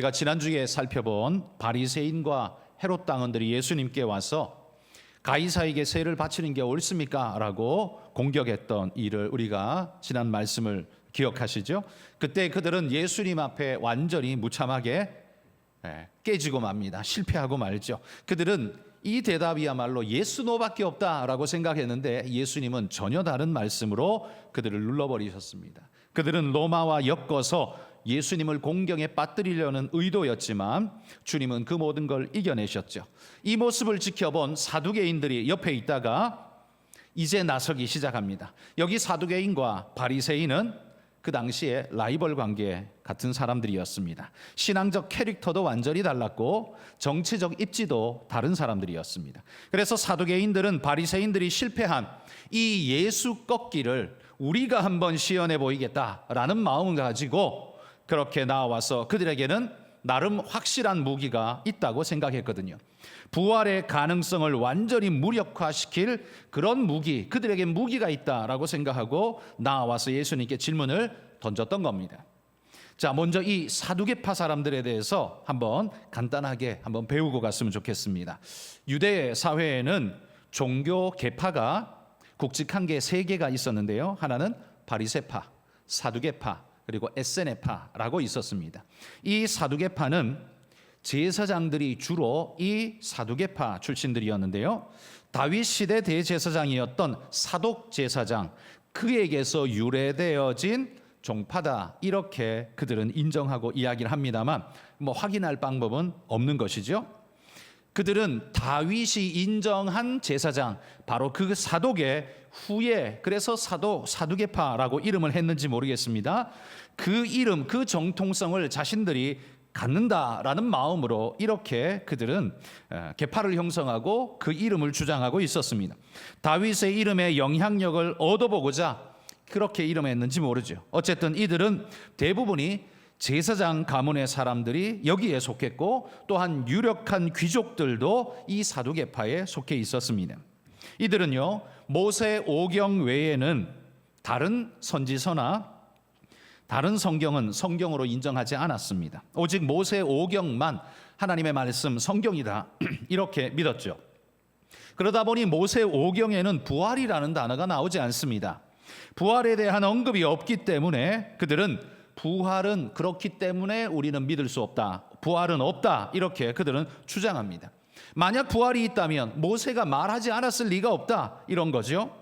우리가 지난주에 살펴본 바리새인과 헤롯 당원들이 예수님께 와서 가이사에게 세를 바치는 게 옳습니까? 라고 공격했던 일을 우리가 지난 말씀을 기억하시죠? 그때 그들은 예수님 앞에 완전히 무참하게 깨지고 맙니다. 실패하고 말죠. 그들은 이 대답이야말로 예수 너밖에 없다라고 생각했는데 예수님은 전혀 다른 말씀으로 그들을 눌러버리셨습니다. 그들은 로마와 엮어서 예수님을 공경에 빠뜨리려는 의도였지만 주님은 그 모든 걸 이겨내셨죠. 이 모습을 지켜본 사두개인들이 옆에 있다가 이제 나서기 시작합니다. 여기 사두개인과 바리새인은 그 당시에 라이벌 관계 같은 사람들이었습니다. 신앙적 캐릭터도 완전히 달랐고 정치적 입지도 다른 사람들이었습니다. 그래서 사두개인들은 바리새인들이 실패한 이 예수 꺾기를 우리가 한번 시연해 보이겠다라는 마음을 가지고 그렇게 나와서 그들에게는 나름 확실한 무기가 있다고 생각했거든요. 부활의 가능성을 완전히 무력화시킬 그런 무기, 그들에게 무기가 있다라고 생각하고 나와서 예수님께 질문을 던졌던 겁니다. 자, 먼저 이 사두개파 사람들에 대해서 한번 간단하게 한번 배우고 갔으면 좋겠습니다. 유대 사회에는 종교 계파가 굵직한 게 세 개가 있었는데요. 하나는 바리새파, 사두개파, 그리고 에세네파라고 있었습니다. 이 사두개파는 제사장들이 주로 이 사두개파 출신들이었는데요. 다윗 시대 대제사장이었던 사독 제사장, 그에게서 유래되어진 종파다, 이렇게 그들은 인정하고 이야기를 합니다만 확인할 방법은 없는 것이죠. 그들은 다윗이 인정한 제사장, 바로 그 사독의 후예, 그래서 사두개파라고 이름을 했는지 모르겠습니다. 그 이름, 그 정통성을 자신들이 갖는다라는 마음으로 이렇게 그들은 계파를 형성하고 그 이름을 주장하고 있었습니다. 다윗의 이름의 영향력을 얻어보고자 그렇게 이름했는지 모르죠. 어쨌든 이들은 대부분이 제사장 가문의 사람들이 여기에 속했고 또한 유력한 귀족들도 이 사두개파에 속해 있었습니다. 이들은요, 모세 오경 외에는 다른 선지서나 다른 성경은 성경으로 인정하지 않았습니다. 오직 모세 오경만 하나님의 말씀, 성경이다, 이렇게 믿었죠. 그러다 보니 모세 오경에는 부활이라는 단어가 나오지 않습니다. 부활에 대한 언급이 없기 때문에 그들은 부활은 그렇기 때문에 우리는 믿을 수 없다, 부활은 없다, 이렇게 그들은 주장합니다. 만약 부활이 있다면 모세가 말하지 않았을 리가 없다, 이런 거죠.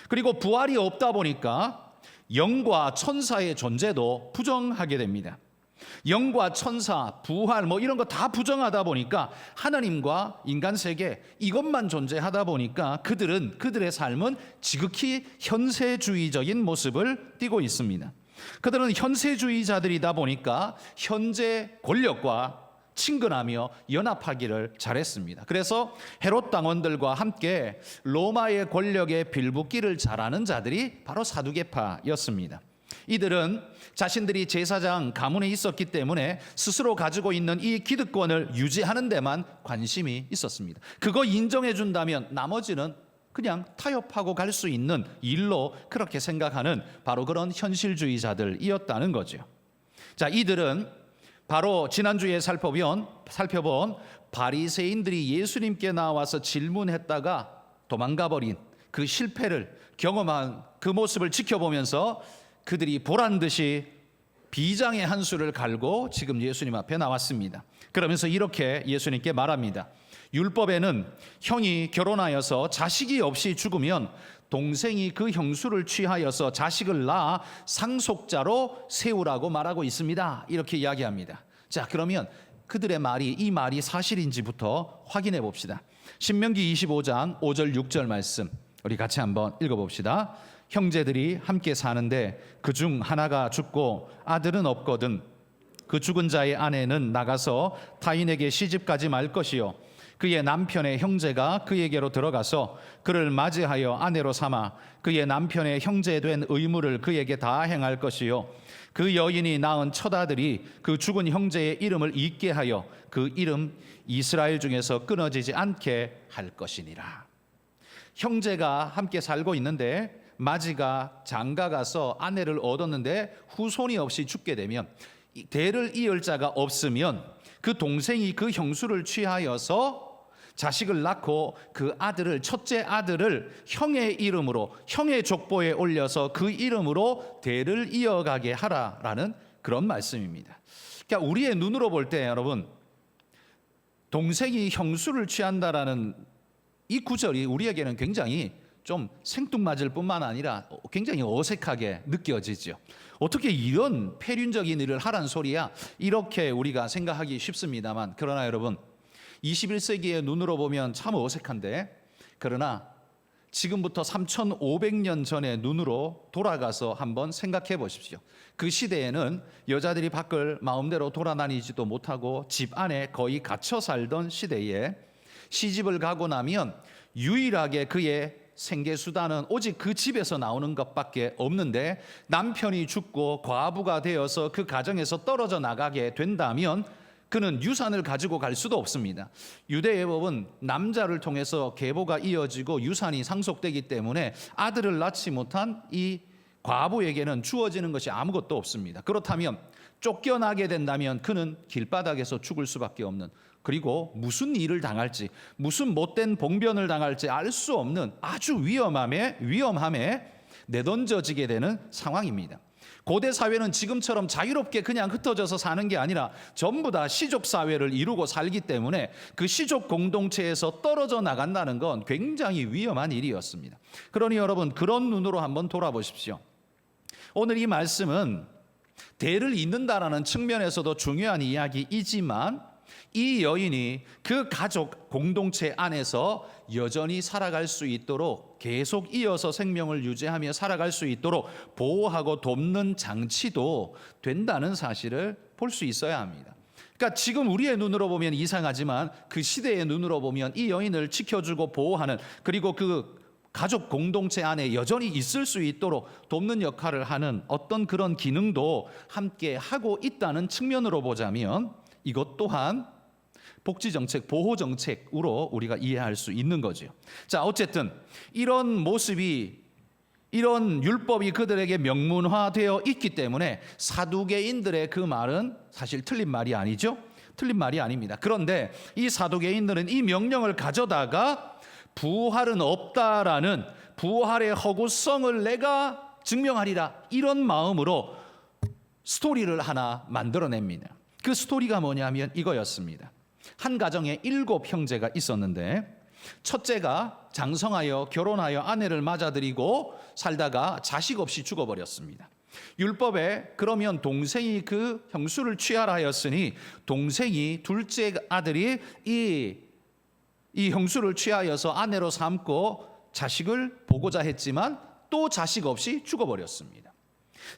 그리고 부활이 없다 보니까 영과 천사의 존재도 부정하게 됩니다. 영과 천사, 부활 이런 거 다 부정하다 보니까 하나님과 인간 세계 이것만 존재하다 보니까 그들은 그들의 삶은 지극히 현세주의적인 모습을 띠고 있습니다. 그들은 현세주의자들이다 보니까 현재 권력과 친근하며 연합하기를 잘했습니다. 그래서 헤롯 당원들과 함께 로마의 권력에 빌붙기를 잘하는 자들이 바로 사두개파였습니다. 이들은 자신들이 제사장 가문에 있었기 때문에 스스로 가지고 있는 이 기득권을 유지하는 데만 관심이 있었습니다. 그거 인정해 준다면 나머지는 그냥 타협하고 갈 수 있는 일로 그렇게 생각하는 바로 그런 현실주의자들이었다는 거죠. 자, 이들은 바로 지난주에 살펴본 바리새인들이 예수님께 나와서 질문했다가 도망가 버린 그 실패를 경험한 그 모습을 지켜보면서 그들이 보란 듯이 비장의 한 수를 갈고 지금 예수님 앞에 나왔습니다. 그러면서 이렇게 예수님께 말합니다. 율법에는 형이 결혼하여서 자식이 없이 죽으면 동생이 그 형수를 취하여서 자식을 낳아 상속자로 세우라고 말하고 있습니다, 이렇게 이야기합니다. 자, 그러면 그들의 이 말이 사실인지부터 확인해 봅시다. 신명기 25장 5절 6절 말씀 우리 같이 한번 읽어봅시다. 형제들이 함께 사는데 그중 하나가 죽고 아들은 없거든 그 죽은 자의 아내는 나가서 타인에게 시집가지 말 것이요 그의 남편의 형제가 그에게로 들어가서 그를 맞이하여 아내로 삼아 그의 남편의 형제된 의무를 그에게 다 행할 것이요 그 여인이 낳은 첫아들이 그 죽은 형제의 이름을 잊게 하여 그 이름 이스라엘 중에서 끊어지지 않게 할 것이니라. 형제가 함께 살고 있는데 마지가 장가가서 아내를 얻었는데 후손이 없이 죽게 되면 대를 이을 자가 없으면 그 동생이 그 형수를 취하여서 자식을 낳고 그 아들을, 첫째 아들을 형의 이름으로, 형의 족보에 올려서 그 이름으로 대를 이어가게 하라라는 그런 말씀입니다. 그러니까 우리의 눈으로 볼 때 여러분, 동생이 형수를 취한다라는 이 구절이 우리에게는 굉장히 좀 생뚱맞을 뿐만 아니라 굉장히 어색하게 느껴지죠. 어떻게 이런 폐륜적인 일을 하란 소리야? 이렇게 우리가 생각하기 쉽습니다만, 그러나 여러분, 21세기의 눈으로 보면 참 어색한데, 그러나 지금부터 3,500년 전의 눈으로 돌아가서 한번 생각해 보십시오. 그 시대에는 여자들이 밖을 마음대로 돌아다니지도 못하고 집 안에 거의 갇혀 살던 시대에 시집을 가고 나면 유일하게 그의 생계수단은 오직 그 집에서 나오는 것밖에 없는데, 남편이 죽고 과부가 되어서 그 가정에서 떨어져 나가게 된다면 그는 유산을 가지고 갈 수도 없습니다. 유대의 법은 남자를 통해서 계보가 이어지고 유산이 상속되기 때문에 아들을 낳지 못한 이 과부에게는 주어지는 것이 아무것도 없습니다. 그렇다면 쫓겨나게 된다면 그는 길바닥에서 죽을 수밖에 없는, 그리고 무슨 일을 당할지, 무슨 못된 봉변을 당할지 알 수 없는 아주 위험함에 내던져지게 되는 상황입니다. 고대 사회는 지금처럼 자유롭게 그냥 흩어져서 사는 게 아니라 전부 다 시족 사회를 이루고 살기 때문에 그 시족 공동체에서 떨어져 나간다는 건 굉장히 위험한 일이었습니다. 그러니 여러분, 그런 눈으로 한번 돌아보십시오. 오늘 이 말씀은 대를 잇는다라는 측면에서도 중요한 이야기이지만, 이 여인이 그 가족 공동체 안에서 여전히 살아갈 수 있도록, 계속 이어서 생명을 유지하며 살아갈 수 있도록 보호하고 돕는 장치도 된다는 사실을 볼 수 있어야 합니다. 그러니까 지금 우리의 눈으로 보면 이상하지만 그 시대의 눈으로 보면 이 여인을 지켜주고 보호하는, 그리고 그 가족 공동체 안에 여전히 있을 수 있도록 돕는 역할을 하는 어떤 그런 기능도 함께 하고 있다는 측면으로 보자면, 이것 또한 복지정책, 보호정책으로 우리가 이해할 수 있는 거죠. 자, 어쨌든 이런 모습이, 이런 율법이 그들에게 명문화되어 있기 때문에 사두개인들의 그 말은 사실 틀린 말이 아니죠. 틀린 말이 아닙니다. 그런데 이 사두개인들은 이 명령을 가져다가 부활은 없다라는, 부활의 허구성을 내가 증명하리라, 이런 마음으로 스토리를 하나 만들어냅니다. 그 스토리가 뭐냐면 이거였습니다. 한 가정에 7 형제가 있었는데, 첫째가 장성하여 결혼하여 아내를 맞아들이고 살다가 자식 없이 죽어버렸습니다. 율법에 그러면 동생이 그 형수를 취하라 하였으니, 동생이 둘째 아들이 이 형수를 취하여서 아내로 삼고 자식을 보고자 했지만 또 자식 없이 죽어버렸습니다.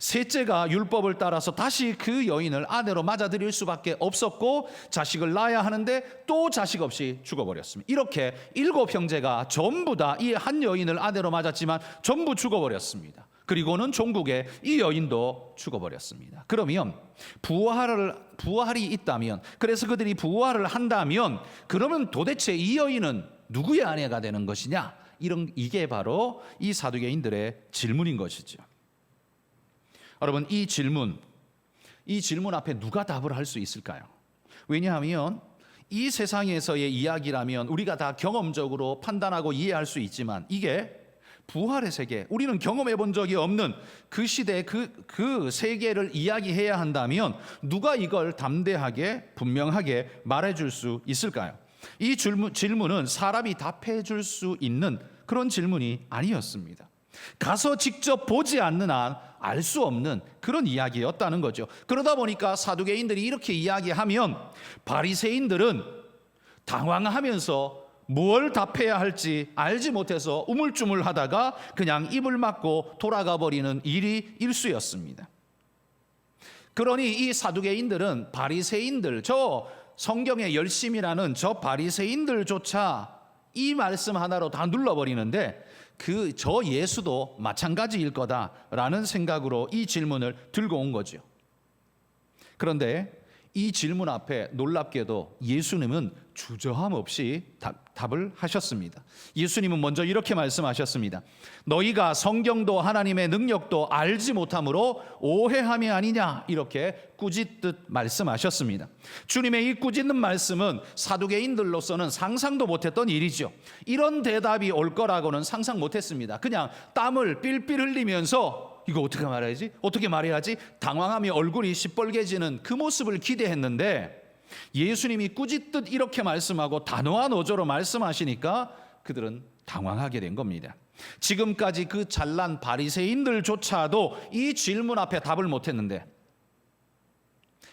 셋째가 율법을 따라서 다시 그 여인을 아내로 맞아들일 수밖에 없었고 자식을 낳아야 하는데 또 자식 없이 죽어버렸습니다. 이렇게 7 형제가 전부 다 이 한 여인을 아내로 맞았지만 전부 죽어버렸습니다. 그리고는 종국에 이 여인도 죽어버렸습니다. 그러면 부활이 있다면, 그래서 그들이 부활을 한다면, 그러면 도대체 이 여인은 누구의 아내가 되는 것이냐? 이게 바로 이 사두개인들의 질문인 것이죠. 여러분, 이 질문 앞에 누가 답을 할 수 있을까요? 왜냐하면 이 세상에서의 이야기라면 우리가 다 경험적으로 판단하고 이해할 수 있지만, 이게 부활의 세계, 우리는 경험해 본 적이 없는 그 시대, 그 세계를 이야기해야 한다면 누가 이걸 담대하게 분명하게 말해줄 수 있을까요? 이 질문은 사람이 답해 줄 수 있는 그런 질문이 아니었습니다. 가서 직접 보지 않는 한 알 수 없는 그런 이야기였다는 거죠. 그러다 보니까 사두개인들이 이렇게 이야기하면 바리새인들은 당황하면서 뭘 답해야 할지 알지 못해서 우물쭈물하다가 그냥 입을 막고 돌아가 버리는 일이 일쑤였습니다. 그러니 이 사두개인들은 바리새인들, 저 성경의 열심이라는 저 바리새인들조차 이 말씀 하나로 다 눌러버리는데, 저 예수도 마찬가지일 거다라는 생각으로 이 질문을 들고 온 거죠. 그런데 이 질문 앞에 놀랍게도 예수님은 주저함 없이 답을 하셨습니다. 예수님은 먼저 이렇게 말씀하셨습니다. 너희가 성경도 하나님의 능력도 알지 못함으로 오해함이 아니냐, 이렇게 꾸짖듯 말씀하셨습니다. 주님의 이 꾸짖는 말씀은 사두개인들로서는 상상도 못했던 일이죠. 이런 대답이 올 거라고는 상상 못했습니다. 그냥 땀을 삘삘 흘리면서 이거 어떻게 말해야지? 어떻게 말해야지? 당황하며 얼굴이 시뻘개지는 그 모습을 기대했는데 예수님이 꾸짖듯 이렇게 말씀하고 단호한 어조로 말씀하시니까 그들은 당황하게 된 겁니다. 지금까지 그 잘난 바리새인들조차도 이 질문 앞에 답을 못했는데,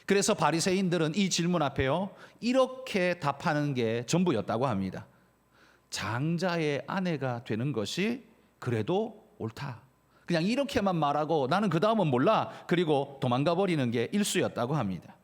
그래서 바리새인들은 이 질문 앞에요 이렇게 답하는 게 전부였다고 합니다. 장자의 아내가 되는 것이 그래도 옳다. 그냥 이렇게만 말하고 나는 그 다음은 몰라, 그리고 도망가 버리는 게 일수였다고 합니다.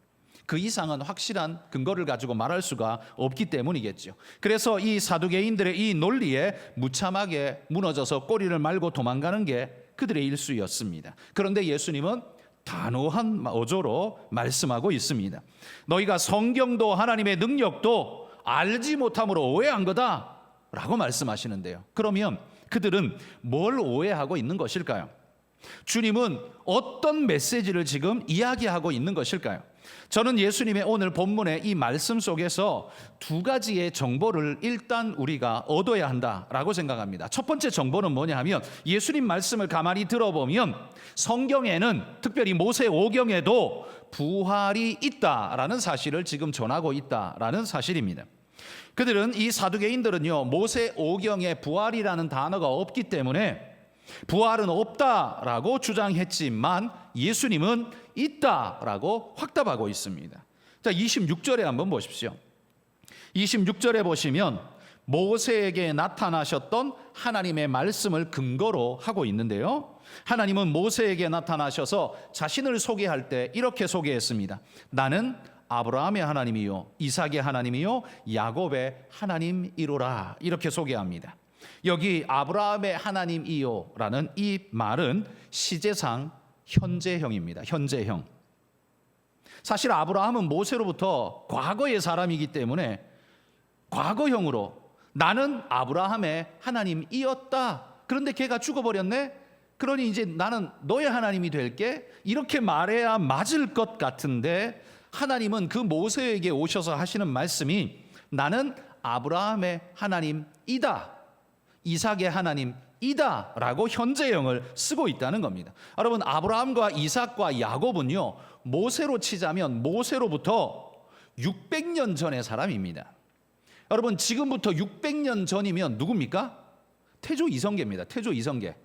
그 이상은 확실한 근거를 가지고 말할 수가 없기 때문이겠죠. 그래서 이 사두개인들의 이 논리에 무참하게 무너져서 꼬리를 말고 도망가는 게 그들의 일수였습니다. 그런데 예수님은 단호한 어조로 말씀하고 있습니다. 너희가 성경도 하나님의 능력도 알지 못함으로 오해한 거다 라고 말씀하시는데요. 그러면 그들은 뭘 오해하고 있는 것일까요? 주님은 어떤 메시지를 지금 이야기하고 있는 것일까요? 저는 예수님의 오늘 본문의 이 말씀 속에서 두 가지의 정보를 일단 우리가 얻어야 한다라고 생각합니다. 첫 번째 정보는 뭐냐 하면, 예수님 말씀을 가만히 들어보면 성경에는, 특별히 모세오경에도 부활이 있다라는 사실을 지금 전하고 있다라는 사실입니다. 그들은, 이 사두개인들은요, 모세오경에 부활이라는 단어가 없기 때문에 부활은 없다라고 주장했지만 예수님은 있다라고 확답하고 있습니다. 자, 26절에 한번 보십시오. 26절에 보시면 모세에게 나타나셨던 하나님의 말씀을 근거로 하고 있는데요, 하나님은 모세에게 나타나셔서 자신을 소개할 때 이렇게 소개했습니다. 나는 아브라함의 하나님이요 이삭의 하나님이요 야곱의 하나님이로라, 이렇게 소개합니다. 여기 아브라함의 하나님이요라는 이 말은 시제상 현재형입니다. 현재형. 사실 아브라함은 모세로부터 과거의 사람이기 때문에 과거형으로 나는 아브라함의 하나님이었다. 그런데 걔가 죽어버렸네. 그러니 이제 나는 너의 하나님이 될게, 이렇게 말해야 맞을 것 같은데 하나님은 그 모세에게 오셔서 하시는 말씀이 나는 아브라함의 하나님이다, 이삭의 하나님이다 라고 현재형을 쓰고 있다는 겁니다. 여러분, 아브라함과 이삭과 야곱은요, 모세로 치자면 모세로부터 600년 전의 사람입니다. 여러분, 지금부터 600년 전이면 누굽니까? 태조 이성계입니다. 태조 이성계.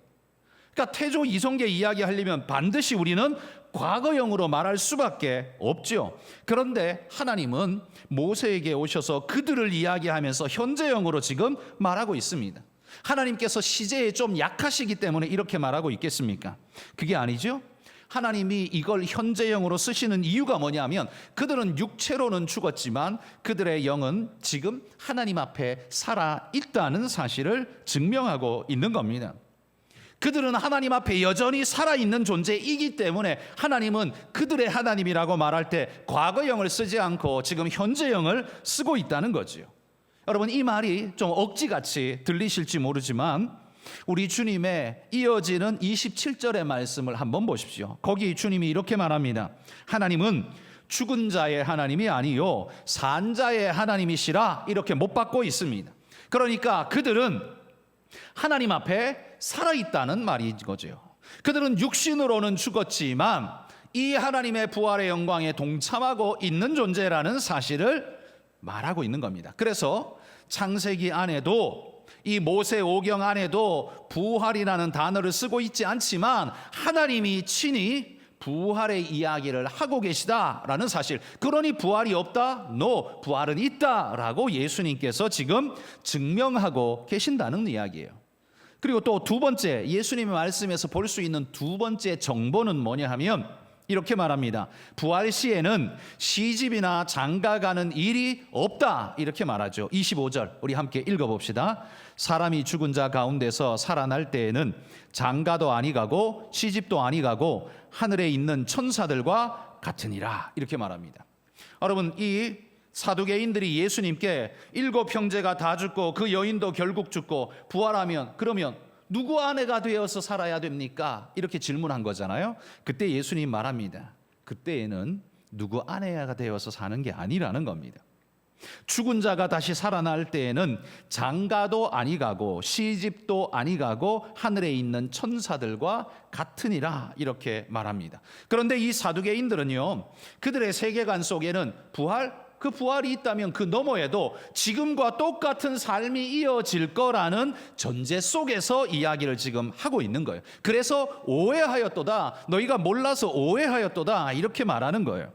그러니까 태조 이성계 이야기하려면 반드시 우리는 과거형으로 말할 수밖에 없죠. 그런데 하나님은 모세에게 오셔서 그들을 이야기하면서 현재형으로 지금 말하고 있습니다. 하나님께서 시제에 좀 약하시기 때문에 이렇게 말하고 있겠습니까? 그게 아니죠. 하나님이 이걸 현재형으로 쓰시는 이유가 뭐냐면, 그들은 육체로는 죽었지만 그들의 영은 지금 하나님 앞에 살아 있다는 사실을 증명하고 있는 겁니다. 그들은 하나님 앞에 여전히 살아있는 존재이기 때문에 하나님은 그들의 하나님이라고 말할 때 과거형을 쓰지 않고 지금 현재형을 쓰고 있다는 거죠. 여러분, 이 말이 좀 억지같이 들리실지 모르지만 우리 주님의 이어지는 27절의 말씀을 한번 보십시오. 거기 주님이 이렇게 말합니다. 하나님은 죽은 자의 하나님이 아니요 산 자의 하나님이시라, 이렇게 못 받고 있습니다. 그러니까 그들은 하나님 앞에 살아있다는 말인 거죠. 그들은 육신으로는 죽었지만 이 하나님의 부활의 영광에 동참하고 있는 존재라는 사실을 말하고 있는 겁니다. 그래서 창세기 안에도, 이 모세오경 안에도 부활이라는 단어를 쓰고 있지 않지만 하나님이 친히 부활의 이야기를 하고 계시다라는 사실. 그러니 부활이 없다? No, 부활은 있다라고 예수님께서 지금 증명하고 계신다는 이야기예요. 그리고 또 두 번째, 예수님의 말씀에서 볼 수 있는 두 번째 정보는 뭐냐 하면 이렇게 말합니다. 부활 시에는 시집이나 장가가는 일이 없다, 이렇게 말하죠. 25절 우리 함께 읽어봅시다. 사람이 죽은 자 가운데서 살아날 때에는 장가도 아니 가고 시집도 아니 가고 하늘에 있는 천사들과 같으니라, 이렇게 말합니다. 여러분, 이 사두개인들이 예수님께 7 형제가 다 죽고 그 여인도 결국 죽고 부활하면 그러면 누구 아내가 되어서 살아야 됩니까? 이렇게 질문한 거잖아요. 그때 예수님 말합니다. 그때에는 누구 아내가 되어서 사는 게 아니라는 겁니다. 죽은 자가 다시 살아날 때에는 장가도 아니 가고 시집도 아니 가고 하늘에 있는 천사들과 같으니라 이렇게 말합니다. 그런데 이 사두개인들은요, 그들의 세계관 속에는 그 부활이 있다면 그 너머에도 지금과 똑같은 삶이 이어질 거라는 전제 속에서 이야기를 지금 하고 있는 거예요. 그래서 오해하였도다, 너희가 몰라서 오해하였도다 이렇게 말하는 거예요.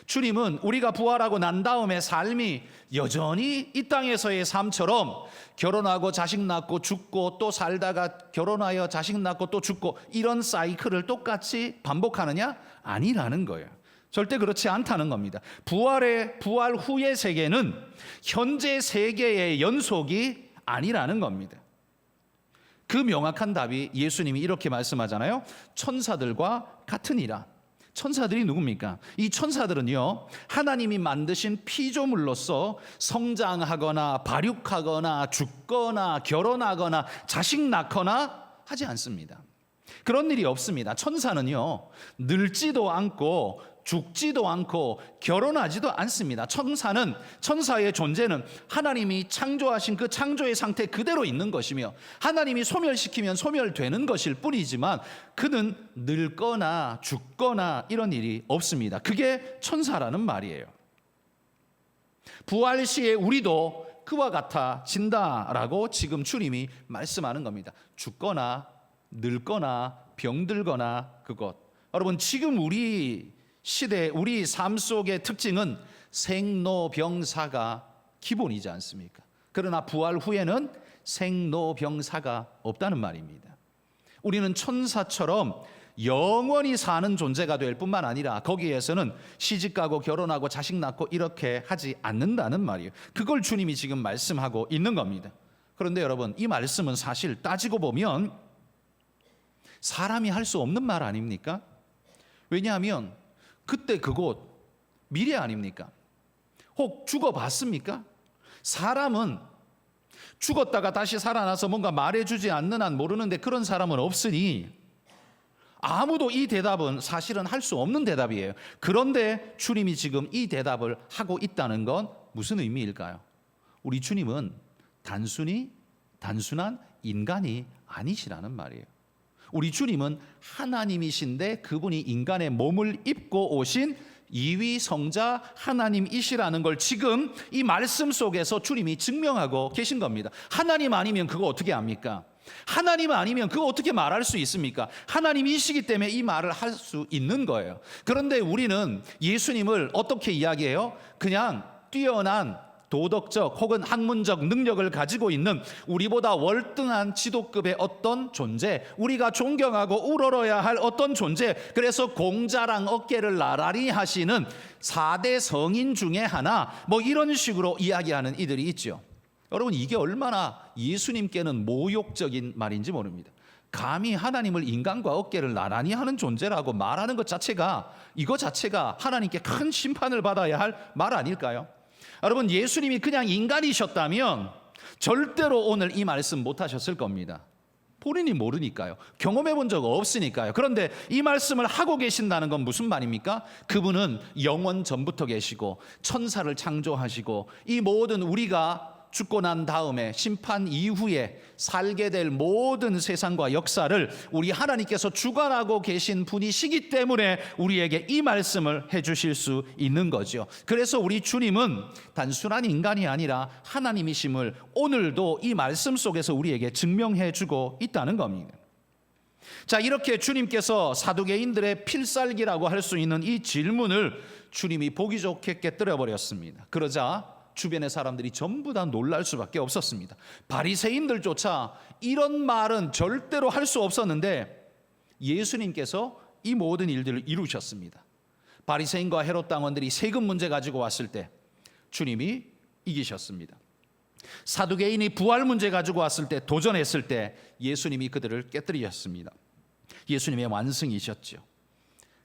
주님은 우리가 부활하고 난 다음에 삶이 여전히 이 땅에서의 삶처럼 결혼하고 자식 낳고 죽고 또 살다가 결혼하여 자식 낳고 또 죽고 이런 사이클을 똑같이 반복하느냐? 아니라는 거예요. 절대 그렇지 않다는 겁니다. 부활 후의 세계는 현재 세계의 연속이 아니라는 겁니다. 그 명확한 답이 예수님이 이렇게 말씀하잖아요. 천사들과 같으니라. 천사들이 누굽니까? 이 천사들은요, 하나님이 만드신 피조물로서 성장하거나 발육하거나 죽거나 결혼하거나 자식 낳거나 하지 않습니다. 그런 일이 없습니다. 천사는요, 늙지도 않고 죽지도 않고 결혼하지도 않습니다. 천사의 존재는 하나님이 창조하신 그 창조의 상태 그대로 있는 것이며 하나님이 소멸시키면 소멸되는 것일 뿐이지만 그는 늙거나 죽거나 이런 일이 없습니다. 그게 천사라는 말이에요. 부활 시에 우리도 그와 같아진다라고 지금 주님이 말씀하는 겁니다. 죽거나 늙거나 병들거나 그것. 여러분, 지금 우리 시대, 우리 삶 속의 특징은 생로병사가 기본이지 않습니까? 그러나 부활 후에는 생로병사가 없다는 말입니다. 우리는 천사처럼 영원히 사는 존재가 될 뿐만 아니라 거기에서는 시집가고 결혼하고 자식 낳고 이렇게 하지 않는다는 말이에요. 그걸 주님이 지금 말씀하고 있는 겁니다. 그런데 여러분, 이 말씀은 사실 따지고 보면 사람이 할 수 없는 말 아닙니까? 왜냐하면 그때 그곳 미래 아닙니까? 혹 죽어봤습니까? 사람은 죽었다가 다시 살아나서 뭔가 말해주지 않는 한 모르는데 그런 사람은 없으니 아무도 이 대답은 사실은 할 수 없는 대답이에요. 그런데 주님이 지금 이 대답을 하고 있다는 건 무슨 의미일까요? 우리 주님은 단순한 인간이 아니시라는 말이에요. 우리 주님은 하나님이신데 그분이 인간의 몸을 입고 오신 이위성자 하나님이시라는 걸 지금 이 말씀 속에서 주님이 증명하고 계신 겁니다. 하나님 아니면 그거 어떻게 합니까? 하나님 아니면 그거 어떻게 말할 수 있습니까? 하나님이시기 때문에 이 말을 할 수 있는 거예요. 그런데 우리는 예수님을 어떻게 이야기해요? 그냥 뛰어난 도덕적 혹은 학문적 능력을 가지고 있는 우리보다 월등한 지도급의 어떤 존재, 우리가 존경하고 우러러야 할 어떤 존재, 그래서 공자랑 어깨를 나란히 하시는 4대 성인 중에 하나, 뭐 이런 식으로 이야기하는 이들이 있죠. 여러분, 이게 얼마나 예수님께는 모욕적인 말인지 모릅니다. 감히 하나님을 인간과 어깨를 나란히 하는 존재라고 말하는 것 자체가, 이거 자체가 하나님께 큰 심판을 받아야 할 말 아닐까요? 여러분, 예수님이 그냥 인간이셨다면 절대로 오늘 이 말씀 못 하셨을 겁니다. 본인이 모르니까요. 경험해 본 적 없으니까요. 그런데 이 말씀을 하고 계신다는 건 무슨 말입니까? 그분은 영원 전부터 계시고 천사를 창조하시고 이 모든 우리가 죽고 난 다음에 심판 이후에 살게 될 모든 세상과 역사를 우리 하나님께서 주관하고 계신 분이시기 때문에 우리에게 이 말씀을 해주실 수 있는 거죠. 그래서 우리 주님은 단순한 인간이 아니라 하나님이심을 오늘도 이 말씀 속에서 우리에게 증명해 주고 있다는 겁니다. 자, 이렇게 주님께서 사두개인들의 필살기라고 할 수 있는 이 질문을 주님이 보기 좋게 깨뜨려 버렸습니다. 그러자 주변의 사람들이 전부 다 놀랄 수밖에 없었습니다. 바리새인들조차 이런 말은 절대로 할 수 없었는데 예수님께서 이 모든 일들을 이루셨습니다. 바리새인과 헤롯 당원들이 세금 문제 가지고 왔을 때 주님이 이기셨습니다. 사두개인이 부활 문제 가지고 왔을 때, 도전했을 때 예수님이 그들을 깨뜨리셨습니다. 예수님의 완승이셨죠.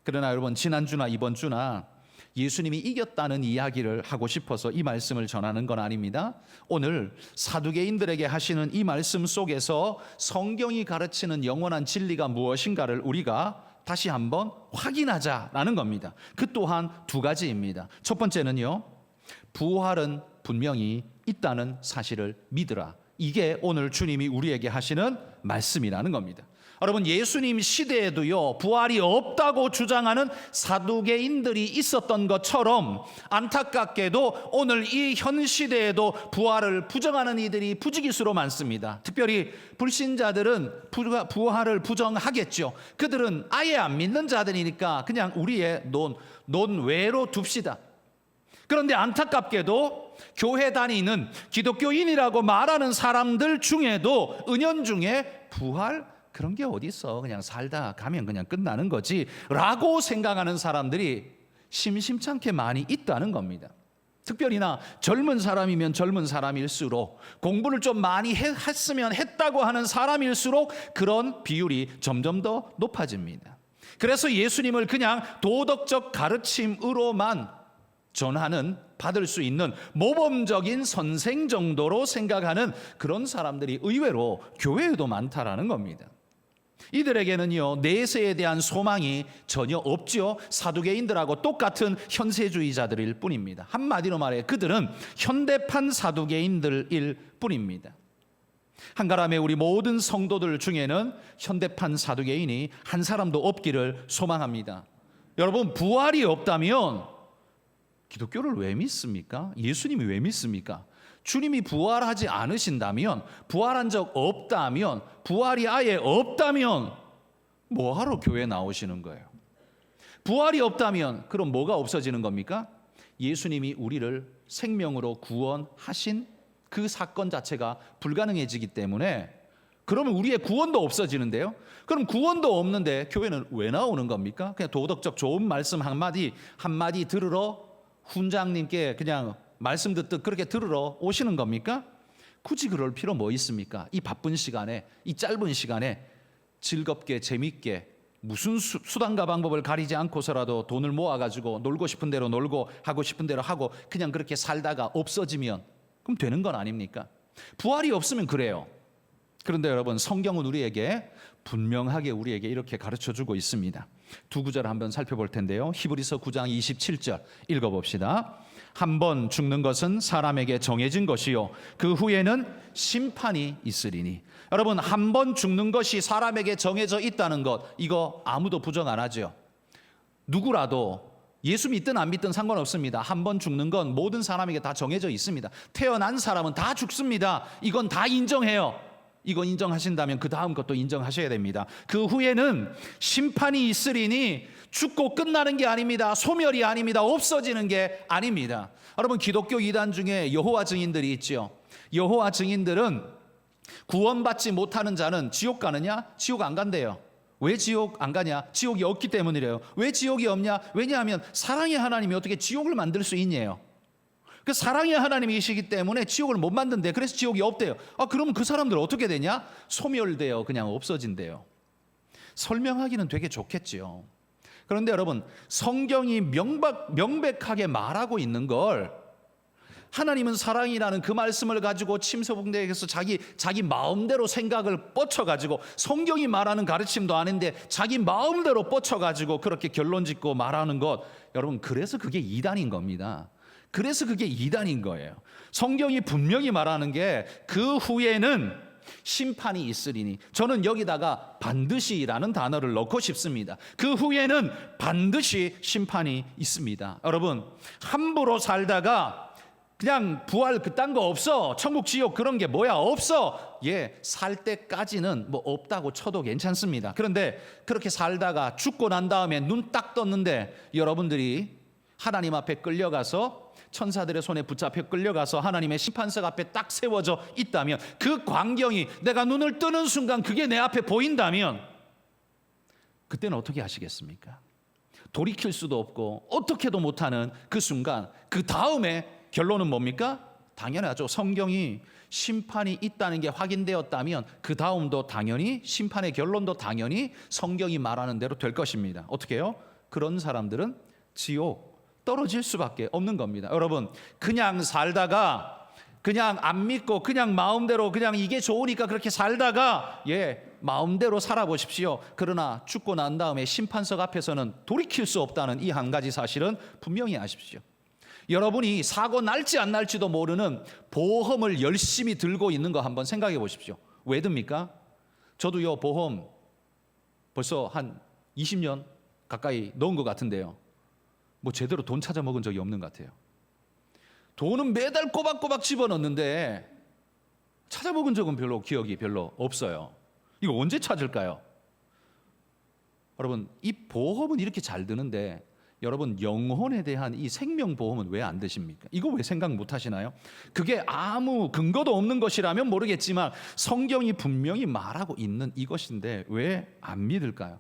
그러나 여러분, 지난주나 이번 주나 예수님이 이겼다는 이야기를 하고 싶어서 이 말씀을 전하는 건 아닙니다. 오늘 사두개인들에게 하시는 이 말씀 속에서 성경이 가르치는 영원한 진리가 무엇인가를 우리가 다시 한번 확인하자라는 겁니다. 그 또한 두 가지입니다. 첫 번째는요, 부활은 분명히 있다는 사실을 믿으라. 이게 오늘 주님이 우리에게 하시는 말씀이라는 겁니다. 여러분, 예수님 시대에도요, 부활이 없다고 주장하는 사두개인들이 있었던 것처럼 안타깝게도 오늘 이 현 시대에도 부활을 부정하는 이들이 부지기수로 많습니다. 특별히 불신자들은 부활을 부정하겠죠. 그들은 아예 안 믿는 자들이니까 그냥 우리의 논외로 둡시다. 그런데 안타깝게도 교회 다니는 기독교인이라고 말하는 사람들 중에도 은연중에 부활 그런 게 어디 있어, 그냥 살다 가면 그냥 끝나는 거지 라고 생각하는 사람들이 심심찮게 많이 있다는 겁니다. 특별히나 젊은 사람이면 젊은 사람일수록, 공부를 좀 많이 했으면 했다고 하는 사람일수록 그런 비율이 점점 더 높아집니다. 그래서 예수님을 그냥 도덕적 가르침으로만 전하는, 받을 수 있는 모범적인 선생 정도로 생각하는 그런 사람들이 의외로 교회에도 많다라는 겁니다. 이들에게는요, 내세에 대한 소망이 전혀 없죠. 사두개인들하고 똑같은 현세주의자들일 뿐입니다. 한마디로 말해 그들은 현대판 사두개인들일 뿐입니다. 한가람의 우리 모든 성도들 중에는 현대판 사두개인이 한 사람도 없기를 소망합니다. 여러분, 부활이 없다면 기독교를 왜 믿습니까? 예수님이 왜 믿습니까? 주님이 부활하지 않으신다면, 부활한 적 없다면, 부활이 아예 없다면 뭐하러 교회 나오시는 거예요? 부활이 없다면 그럼 뭐가 없어지는 겁니까? 예수님이 우리를 생명으로 구원하신 그 사건 자체가 불가능해지기 때문에, 그러면 우리의 구원도 없어지는데요. 그럼 구원도 없는데 교회는 왜 나오는 겁니까? 그냥 도덕적 좋은 말씀 한마디 들으러 훈장님께 그냥 말씀 듣듯 그렇게 들으러 오시는 겁니까? 굳이 그럴 필요 뭐 있습니까? 이 바쁜 시간에, 이 짧은 시간에 즐겁게 재밌게 무슨 수단과 방법을 가리지 않고서라도 돈을 모아가지고 놀고 싶은 대로 놀고 하고 싶은 대로 하고 그냥 그렇게 살다가 없어지면 그럼 되는 건 아닙니까? 부활이 없으면 그래요. 그런데 여러분, 성경은 우리에게 분명하게 우리에게 이렇게 가르쳐주고 있습니다. 두 구절 한번 살펴볼 텐데요. 히브리서 9장 27절 읽어봅시다. 한 번 죽는 것은 사람에게 정해진 것이요 그 후에는 심판이 있으리니. 여러분, 한 번 죽는 것이 사람에게 정해져 있다는 것, 이거 아무도 부정 안 하죠. 누구라도 예수 믿든 안 믿든 상관없습니다. 한 번 죽는 건 모든 사람에게 다 정해져 있습니다. 태어난 사람은 다 죽습니다. 이건 다 인정해요. 이건 인정하신다면 그 다음 것도 인정하셔야 됩니다. 그 후에는 심판이 있으리니, 죽고 끝나는 게 아닙니다. 소멸이 아닙니다. 없어지는 게 아닙니다. 여러분, 기독교 이단 중에 여호와 증인들이 있죠. 여호와 증인들은 구원받지 못하는 자는 지옥 가느냐? 지옥 안 간대요. 왜 지옥 안 가냐? 지옥이 없기 때문이래요. 왜 지옥이 없냐? 왜냐하면 사랑의 하나님이 어떻게 지옥을 만들 수 있냐요. 그 사랑의 하나님이시기 때문에 지옥을 못 만든대. 그래서 지옥이 없대요. 그러면 그 사람들 어떻게 되냐? 소멸돼요. 그냥 없어진대요. 설명하기는 되게 좋겠지요. 그런데 여러분, 성경이 명백하게 말하고 있는 걸, 하나님은 사랑이라는 그 말씀을 가지고 침소봉대에서 자기 마음대로 생각을 뻗쳐가지고, 성경이 말하는 가르침도 아닌데 자기 마음대로 뻗쳐가지고 그렇게 결론짓고 말하는 것, 여러분, 그래서 그게 이단인 겁니다. 그래서 그게 이단인 거예요. 성경이 분명히 말하는 게 그 후에는 심판이 있으리니, 저는 여기다가 반드시라는 단어를 넣고 싶습니다. 그 후에는 반드시 심판이 있습니다. 여러분, 함부로 살다가 그냥 부활 그딴 거 없어, 천국 지옥 그런 게 뭐야 없어, 살 때까지는 뭐 없다고 쳐도 괜찮습니다. 그런데 그렇게 살다가 죽고 난 다음에 눈 딱 떴는데 여러분들이 하나님 앞에 끌려가서, 천사들의 손에 붙잡혀 끌려가서 하나님의 심판석 앞에 딱 세워져 있다면, 그 광경이 내가 눈을 뜨는 순간 그게 내 앞에 보인다면, 그때는 어떻게 하시겠습니까? 돌이킬 수도 없고 어떻게도 못하는 그 순간, 그 다음에 결론은 뭡니까? 당연하죠. 성경이 심판이 있다는 게 확인되었다면 그 다음도 당연히, 심판의 결론도 당연히 성경이 말하는 대로 될 것입니다. 어떻게 해요? 그런 사람들은 지옥, 떨어질 수밖에 없는 겁니다. 여러분, 그냥 살다가 그냥 안 믿고 그냥 마음대로 그냥 이게 좋으니까 그렇게 살다가 마음대로 살아보십시오. 그러나 죽고 난 다음에 심판석 앞에서는 돌이킬 수 없다는 이 한 가지 사실은 분명히 아십시오. 여러분이 사고 날지 안 날지도 모르는 보험을 열심히 들고 있는 거 한번 생각해 보십시오. 왜 듭니까? 저도요, 보험 벌써 한 20년 가까이 넣은 것 같은데요, 뭐 제대로 돈 찾아 먹은 적이 없는 것 같아요. 돈은 매달 꼬박꼬박 집어넣는데 찾아먹은 적은 기억이 별로 없어요. 이거 언제 찾을까요? 여러분, 이 보험은 이렇게 잘 드는데 여러분, 영혼에 대한 이 생명보험은 왜 안 드십니까? 이거 왜 생각 못 하시나요? 그게 아무 근거도 없는 것이라면 모르겠지만 성경이 분명히 말하고 있는 이것인데 왜 안 믿을까요?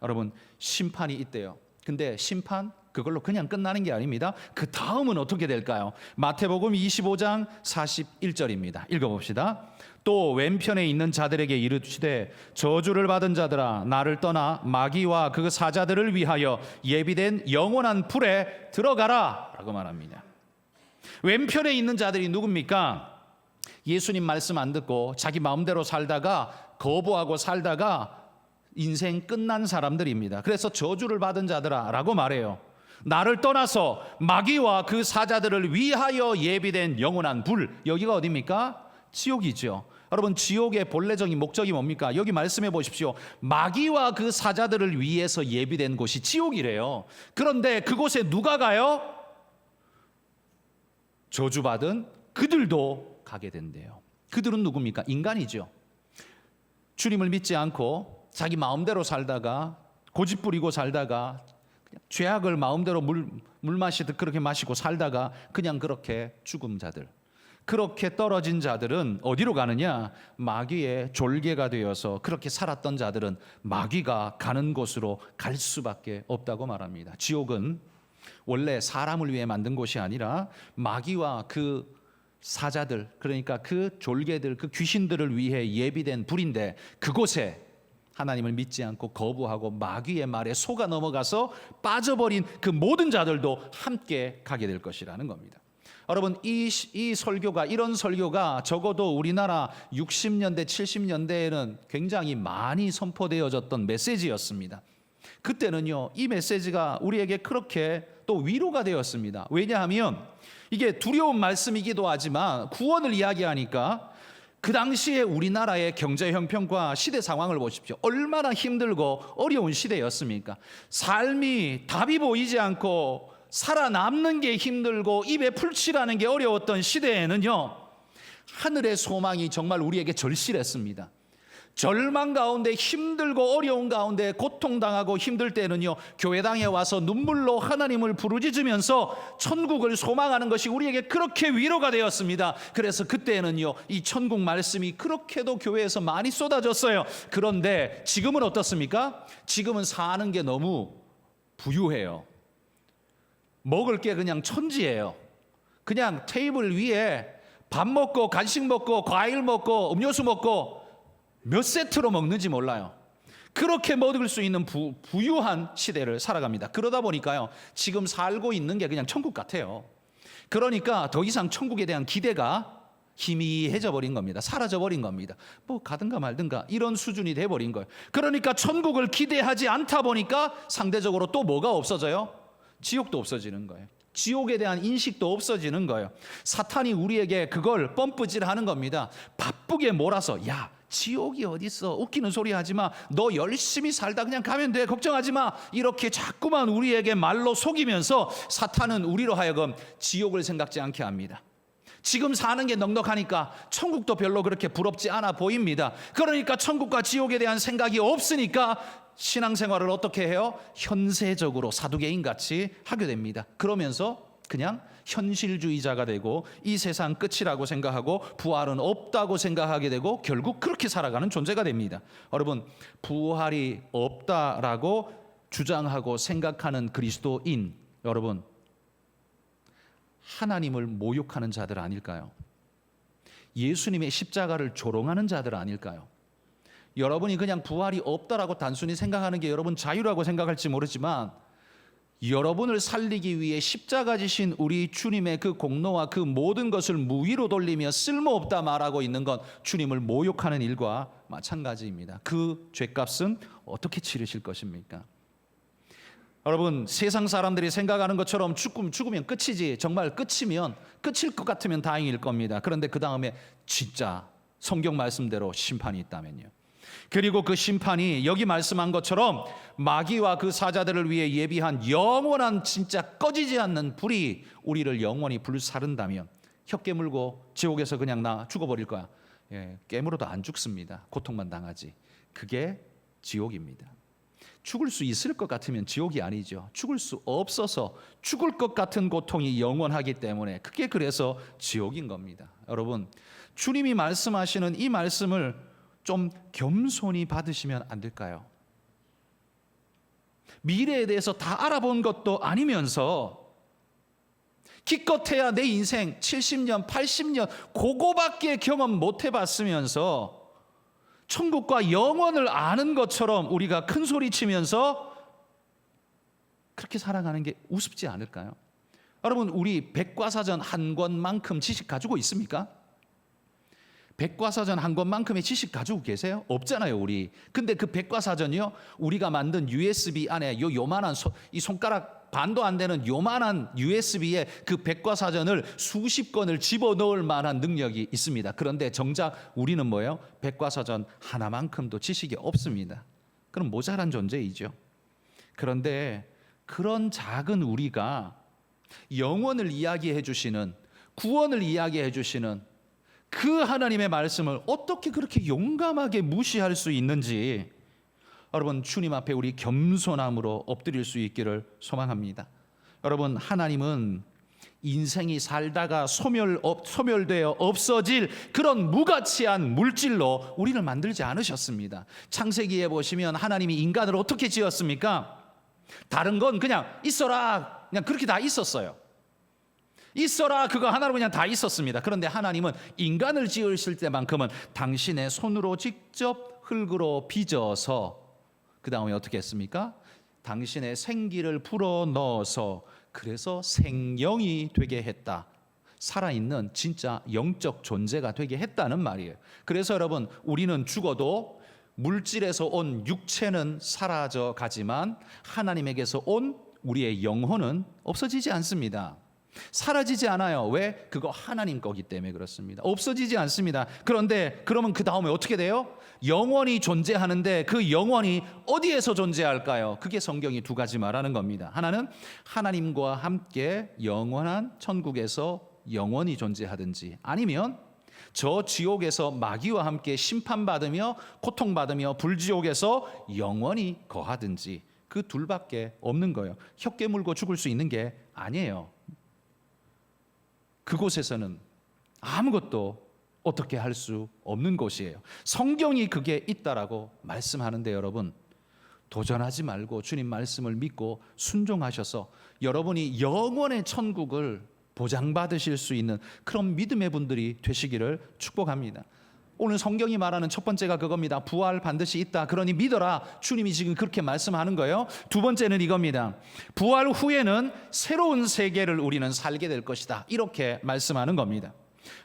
여러분, 심판이 있대요. 근데 심판 그걸로 그냥 끝나는 게 아닙니다. 그 다음은 어떻게 될까요? 마태복음 25장 41절입니다. 읽어봅시다. 또 왼편에 있는 자들에게 이르시되 저주를 받은 자들아, 나를 떠나 마귀와 그 사자들을 위하여 예비된 영원한 불에 들어가라 라고 말합니다. 왼편에 있는 자들이 누굽니까? 예수님 말씀 안 듣고 자기 마음대로 살다가 거부하고 살다가 인생 끝난 사람들입니다. 그래서 저주를 받은 자들아 라고 말해요. 나를 떠나서 마귀와 그 사자들을 위하여 예비된 영원한 불, 여기가 어디입니까? 지옥이죠. 여러분, 지옥의 본래적인 목적이 뭡니까? 여기 말씀해 보십시오. 마귀와 그 사자들을 위해서 예비된 곳이 지옥이래요. 그런데 그곳에 누가 가요? 저주받은 그들도 가게 된대요. 그들은 누굽니까? 인간이죠. 주님을 믿지 않고 자기 마음대로 살다가 고집 부리고 살다가 죄악을 마음대로 물 마시듯 그렇게 마시고 살다가 그냥 그렇게 죽은 자들, 그렇게 떨어진 자들은 어디로 가느냐? 마귀의 졸개가 되어서 그렇게 살았던 자들은 마귀가 가는 곳으로 갈 수밖에 없다고 말합니다. 지옥은 원래 사람을 위해 만든 곳이 아니라 마귀와 그 사자들, 그러니까 그 졸개들, 그 귀신들을 위해 예비된 불인데 그곳에 하나님을 믿지 않고 거부하고 마귀의 말에 속아 넘어가서 빠져버린 그 모든 자들도 함께 가게 될 것이라는 겁니다. 여러분, 이 설교가, 이런 설교가 적어도 우리나라 60년대 70년대에는 굉장히 많이 선포되어졌던 메시지였습니다. 그때는요, 이 메시지가 우리에게 그렇게 또 위로가 되었습니다. 왜냐하면 이게 두려운 말씀이기도 하지만 구원을 이야기하니까 그 당시에 우리나라의 경제 형편과 시대 상황을 보십시오. 얼마나 힘들고 어려운 시대였습니까? 삶이 답이 보이지 않고 살아남는 게 힘들고 입에 풀칠하는 게 어려웠던 시대에는요, 하늘의 소망이 정말 우리에게 절실했습니다. 절망 가운데, 힘들고 어려운 가운데, 고통당하고 힘들 때는요, 교회당에 와서 눈물로 하나님을 부르짖으면서 천국을 소망하는 것이 우리에게 그렇게 위로가 되었습니다. 그래서 그때는요, 이 천국 말씀이 그렇게도 교회에서 많이 쏟아졌어요. 그런데 지금은 어떻습니까? 지금은 사는 게 너무 부유해요. 먹을 게 그냥 천지예요. 그냥 테이블 위에 밥 먹고 간식 먹고 과일 먹고 음료수 먹고 몇 세트로 먹는지 몰라요. 그렇게 먹을 수 있는 부유한 시대를 살아갑니다. 그러다 보니까요, 지금 살고 있는 게 그냥 천국 같아요. 그러니까 더 이상 천국에 대한 기대가 희미해져 버린 겁니다. 사라져 버린 겁니다. 뭐 가든가 말든가 이런 수준이 돼 버린 거예요. 그러니까 천국을 기대하지 않다 보니까 상대적으로 또 뭐가 없어져요? 지옥도 없어지는 거예요. 지옥에 대한 인식도 없어지는 거예요. 사탄이 우리에게 그걸 펌프질하는 겁니다. 바쁘게 몰아서, 야, 지옥이 어딨어? 웃기는 소리 하지 마. 너 열심히 살다 그냥 가면 돼. 걱정하지 마. 이렇게 자꾸만 우리에게 말로 속이면서 사탄은 우리로 하여금 지옥을 생각지 않게 합니다. 지금 사는 게 넉넉하니까 천국도 별로 그렇게 부럽지 않아 보입니다. 그러니까 천국과 지옥에 대한 생각이 없으니까 신앙생활을 어떻게 해요? 현세적으로 사두개인같이 하게 됩니다. 그러면서 그냥 현실주의자가 되고 이 세상 끝이라고 생각하고 부활은 없다고 생각하게 되고 결국 그렇게 살아가는 존재가 됩니다. 여러분, 부활이 없다라고 주장하고 생각하는 그리스도인, 여러분, 하나님을 모욕하는 자들 아닐까요? 예수님의 십자가를 조롱하는 자들 아닐까요? 여러분이 그냥 부활이 없다라고 단순히 생각하는 게 여러분 자유라고 생각할지 모르지만 여러분을 살리기 위해 십자가 지신 우리 주님의 그 공로와 그 모든 것을 무위로 돌리며 쓸모없다 말하고 있는 건 주님을 모욕하는 일과 마찬가지입니다. 그 죄값은 어떻게 치르실 것입니까? 여러분, 세상 사람들이 생각하는 것처럼 죽으면 끝이지, 정말 끝이면 끝일 것 같으면 다행일 겁니다. 그런데 그 다음에 진짜 성경 말씀대로 심판이 있다면요. 그리고 그 심판이 여기 말씀한 것처럼 마귀와 그 사자들을 위해 예비한 영원한 진짜 꺼지지 않는 불이 우리를 영원히 불사른다면 혀 깨물고 지옥에서 그냥 나 죽어버릴 거야. 깨물어도 안 죽습니다. 고통만 당하지. 그게 지옥입니다. 죽을 수 있을 것 같으면 지옥이 아니죠. 죽을 수 없어서 죽을 것 같은 고통이 영원하기 때문에 그게 그래서 지옥인 겁니다. 여러분, 주님이 말씀하시는 이 말씀을 좀 겸손히 받으시면 안 될까요? 미래에 대해서 다 알아본 것도 아니면서 기껏해야 내 인생 70년, 80년 그거밖에 경험 못 해봤으면서 천국과 영원을 아는 것처럼 우리가 큰 소리 치면서 그렇게 살아가는 게 우습지 않을까요? 여러분, 우리 백과사전 한 권만큼 지식 가지고 있습니까? 백과사전 한 권만큼의 지식 가지고 계세요? 없잖아요, 우리. 근데 그 백과사전이요, 우리가 만든 USB 안에 요만한 이 손가락 반도 안 되는 요만한 USB에 그 백과사전을 수십 권을 집어넣을 만한 능력이 있습니다. 그런데 정작 우리는 뭐예요? 백과사전 하나만큼도 지식이 없습니다. 그럼 모자란 존재이죠. 그런데 그런 작은 우리가 영원을 이야기해 주시는, 구원을 이야기해 주시는 그 하나님의 말씀을 어떻게 그렇게 용감하게 무시할 수 있는지, 여러분, 주님 앞에 우리 겸손함으로 엎드릴 수 있기를 소망합니다. 여러분, 하나님은 인생이 살다가 소멸되어 없어질 그런 무가치한 물질로 우리를 만들지 않으셨습니다. 창세기에 보시면 하나님이 인간을 어떻게 지었습니까? 다른 건 그냥 있어라, 그냥 그렇게 다 있었어요. 있어라, 그거 하나로 그냥 다 있었습니다. 그런데 하나님은 인간을 지으실 때만큼은 당신의 손으로 직접 흙으로 빚어서 그 다음에 어떻게 했습니까? 당신의 생기를 불어넣어서 그래서 생명이 되게 했다. 살아있는 진짜 영적 존재가 되게 했다는 말이에요. 그래서 여러분, 우리는 죽어도 물질에서 온 육체는 사라져 가지만 하나님에게서 온 우리의 영혼은 없어지지 않습니다. 사라지지 않아요. 왜? 그거 하나님 거기 때문에 그렇습니다. 없어지지 않습니다. 그런데 그러면 그 다음에 어떻게 돼요? 영원히 존재하는데 그 영원이 어디에서 존재할까요? 그게 성경이 두 가지 말하는 겁니다. 하나는 하나님과 함께 영원한 천국에서 영원히 존재하든지, 아니면 저 지옥에서 마귀와 함께 심판받으며 고통받으며 불지옥에서 영원히 거하든지, 그 둘밖에 없는 거예요. 혀 깨물고 죽을 수 있는 게 아니에요. 그곳에서는 아무것도 어떻게 할 수 없는 곳이에요. 성경이 그게 있다라고 말씀하는데, 여러분, 도전하지 말고 주님 말씀을 믿고 순종하셔서 여러분이 영원의 천국을 보장받으실 수 있는 그런 믿음의 분들이 되시기를 축복합니다. 오늘 성경이 말하는 첫 번째가 그겁니다. 부활 반드시 있다. 그러니 믿어라. 주님이 지금 그렇게 말씀하는 거예요. 두 번째는 이겁니다. 부활 후에는 새로운 세계를 우리는 살게 될 것이다. 이렇게 말씀하는 겁니다.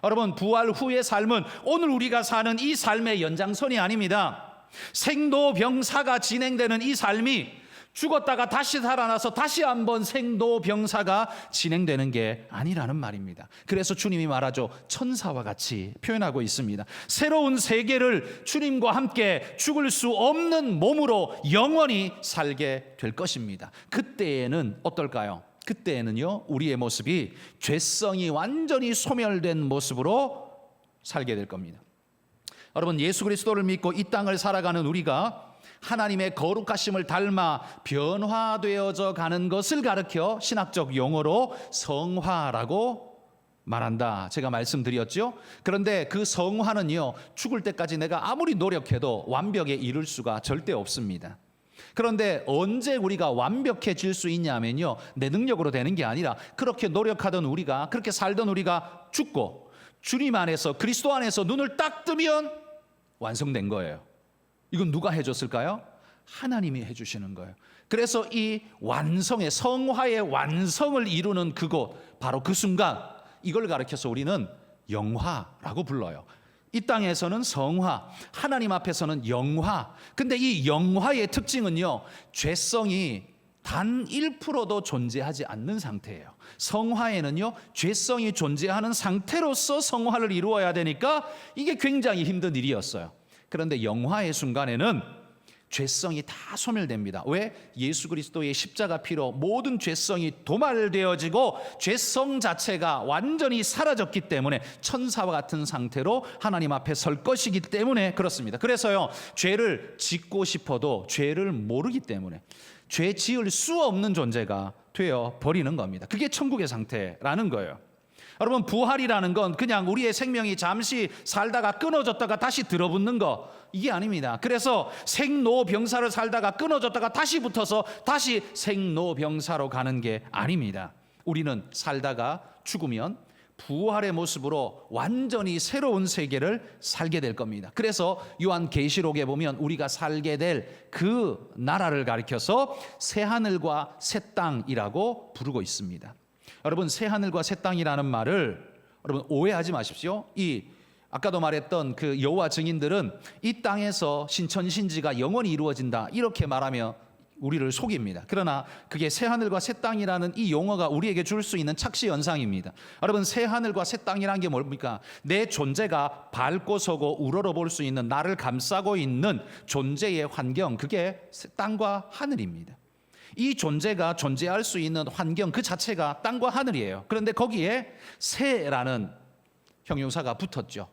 여러분, 부활 후의 삶은 오늘 우리가 사는 이 삶의 연장선이 아닙니다. 생로병사가 진행되는 이 삶이 죽었다가 다시 살아나서 다시 한번 생로병사가 진행되는 게 아니라는 말입니다. 그래서 주님이 말하죠. 천사와 같이 표현하고 있습니다. 새로운 세계를 주님과 함께 죽을 수 없는 몸으로 영원히 살게 될 것입니다. 그때에는 어떨까요? 그때에는요, 우리의 모습이 죄성이 완전히 소멸된 모습으로 살게 될 겁니다. 여러분, 예수 그리스도를 믿고 이 땅을 살아가는 우리가 하나님의 거룩하심을 닮아 변화되어져 가는 것을 가르쳐 신학적 용어로 성화라고 말한다. 제가 말씀드렸죠. 그런데 그 성화는요, 죽을 때까지 내가 아무리 노력해도 완벽에 이를 수가 절대 없습니다. 그런데 언제 우리가 완벽해질 수 있냐면요, 내 능력으로 되는 게 아니라 그렇게 노력하던 우리가, 그렇게 살던 우리가 죽고 주님 안에서, 그리스도 안에서 눈을 딱 뜨면 완성된 거예요. 이건 누가 해줬을까요? 하나님이 해주시는 거예요. 그래서 이 완성의 성화의 완성을 이루는 그곳, 바로 그 순간, 이걸 가리켜서 우리는 영화라고 불러요. 이 땅에서는 성화, 하나님 앞에서는 영화. 근데 이 영화의 특징은요, 죄성이 단 1%도 존재하지 않는 상태예요. 성화에는요, 죄성이 존재하는 상태로서 성화를 이루어야 되니까 이게 굉장히 힘든 일이었어요. 그런데 영화의 순간에는 죄성이 다 소멸됩니다. 왜? 예수 그리스도의 십자가 피로 모든 죄성이 도말되어지고 죄성 자체가 완전히 사라졌기 때문에 천사와 같은 상태로 하나님 앞에 설 것이기 때문에 그렇습니다. 그래서요, 죄를 짓고 싶어도 죄를 모르기 때문에 죄 지을 수 없는 존재가 되어 버리는 겁니다. 그게 천국의 상태라는 거예요. 여러분, 부활이라는 건 그냥 우리의 생명이 잠시 살다가 끊어졌다가 다시 들어붙는 거, 이게 아닙니다. 그래서 생로병사를 살다가 끊어졌다가 다시 붙어서 다시 생로병사로 가는 게 아닙니다. 우리는 살다가 죽으면 부활의 모습으로 완전히 새로운 세계를 살게 될 겁니다. 그래서 요한계시록에 보면 우리가 살게 될 그 나라를 가리켜서 새하늘과 새 땅이라고 부르고 있습니다. 여러분, 새하늘과 새 땅이라는 말을 여러분 오해하지 마십시오. 아까도 말했던 그 여호와 증인들은 이 땅에서 신천신지가 영원히 이루어진다, 이렇게 말하며 우리를 속입니다. 그러나 그게 새하늘과 새 땅이라는 이 용어가 우리에게 줄 수 있는 착시 현상입니다. 여러분, 새하늘과 새 땅이라는 게 뭡니까? 내 존재가 밟고 서고 우러러볼 수 있는, 나를 감싸고 있는 존재의 환경, 그게 땅과 하늘입니다. 이 존재가 존재할 수 있는 환경 그 자체가 땅과 하늘이에요. 그런데 거기에 새라는 형용사가 붙었죠.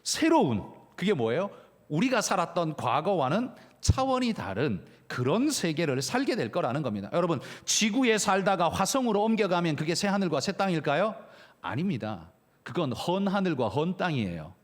새로운, 그게 뭐예요? 우리가 살았던 과거와는 차원이 다른 그런 세계를 살게 될 거라는 겁니다. 여러분, 지구에 살다가 화성으로 옮겨가면 그게 새 하늘과 새 땅일까요? 아닙니다. 그건 헌 하늘과 헌 땅이에요.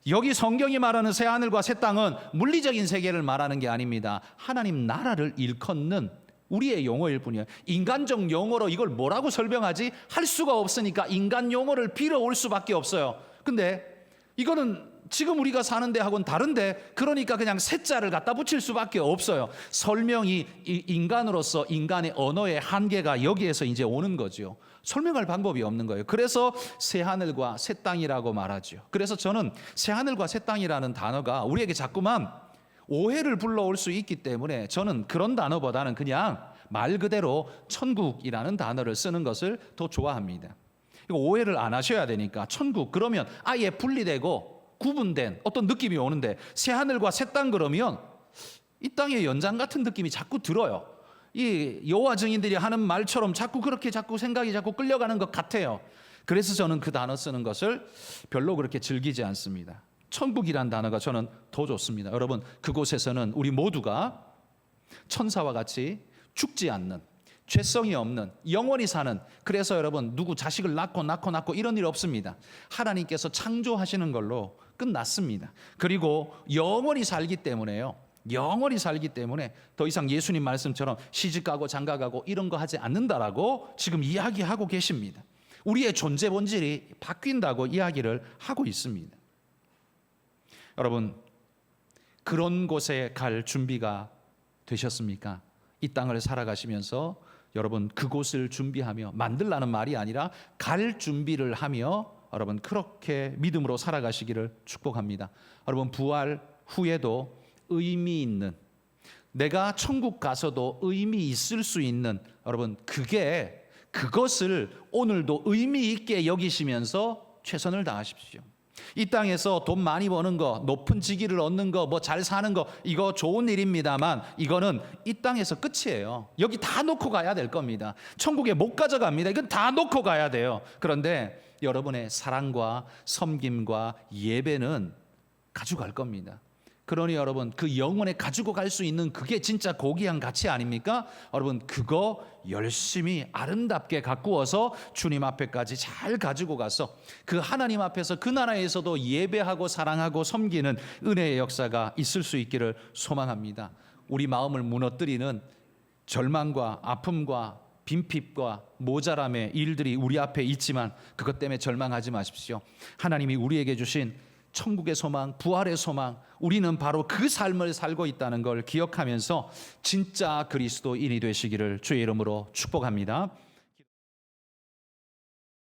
여기 성경이 말하는 새 하늘과 새 땅은 물리적인 세계를 말하는 게 아닙니다. 하나님 나라를 일컫는 우리의 용어일 뿐이에요. 인간적 용어로 이걸 뭐라고 설명하지? 할 수가 없으니까 인간 용어를 빌어올 수밖에 없어요. 근데 이거는 지금 우리가 사는 데하고는 다른데, 그러니까 그냥 새자를 갖다 붙일 수밖에 없어요. 설명이 인간으로서 인간의 언어의 한계가 여기에서 이제 오는 거죠. 설명할 방법이 없는 거예요. 그래서 새하늘과 새 땅이라고 말하죠. 그래서 저는 새하늘과 새 땅이라는 단어가 우리에게 자꾸만 오해를 불러올 수 있기 때문에 저는 그런 단어보다는 그냥 말 그대로 천국이라는 단어를 쓰는 것을 더 좋아합니다. 이거 오해를 안 하셔야 되니까, 천국 그러면 아예 분리되고 구분된 어떤 느낌이 오는데, 새하늘과 새 땅 그러면 이 땅의 연장 같은 느낌이 자꾸 들어요. 이 여호와 증인들이 하는 말처럼 자꾸 그렇게 자꾸 생각이 자꾸 끌려가는 것 같아요. 그래서 저는 그 단어 쓰는 것을 별로 그렇게 즐기지 않습니다. 천국이란 단어가 저는 더 좋습니다. 여러분, 그곳에서는 우리 모두가 천사와 같이 죽지 않는, 죄성이 없는, 영원히 사는, 그래서 여러분 누구 자식을 낳고 이런 일 없습니다. 하나님께서 창조하시는 걸로 끝났습니다. 그리고 영원히 살기 때문에요. 영원히 살기 때문에 더 이상 예수님 말씀처럼 시집가고 장가가고 이런 거 하지 않는다라고 지금 이야기하고 계십니다. 우리의 존재 본질이 바뀐다고 이야기를 하고 있습니다. 여러분, 그런 곳에 갈 준비가 되셨습니까? 이 땅을 살아가시면서 여러분 그곳을 준비하며, 만들라는 말이 아니라 갈 준비를 하며 여러분 그렇게 믿음으로 살아가시기를 축복합니다. 여러분, 부활 후에도 의미 있는, 내가 천국 가서도 의미 있을 수 있는, 여러분 그것을 오늘도 의미 있게 여기시면서 최선을 다하십시오. 이 땅에서 돈 많이 버는 거, 높은 직위를 얻는 거, 뭐 잘 사는 거, 이거 좋은 일입니다만 이거는 이 땅에서 끝이에요. 여기 다 놓고 가야 될 겁니다. 천국에 못 가져갑니다. 이건 다 놓고 가야 돼요. 그런데 여러분의 사랑과 섬김과 예배는 가져갈 겁니다. 그러니 여러분, 그 영원에 가지고 갈 수 있는 그게 진짜 고귀한 가치 아닙니까? 여러분, 그거 열심히 아름답게 가꾸어서 주님 앞에까지 잘 가지고 가서 그 하나님 앞에서 그 나라에서도 예배하고 사랑하고 섬기는 은혜의 역사가 있을 수 있기를 소망합니다. 우리 마음을 무너뜨리는 절망과 아픔과 빈핍과 모자람의 일들이 우리 앞에 있지만 그것 때문에 절망하지 마십시오. 하나님이 우리에게 주신 천국의 소망, 부활의 소망, 우리는 바로 그 삶을 살고 있다는 걸 기억하면서 진짜 그리스도인이 되시기를 주의 이름으로 축복합니다.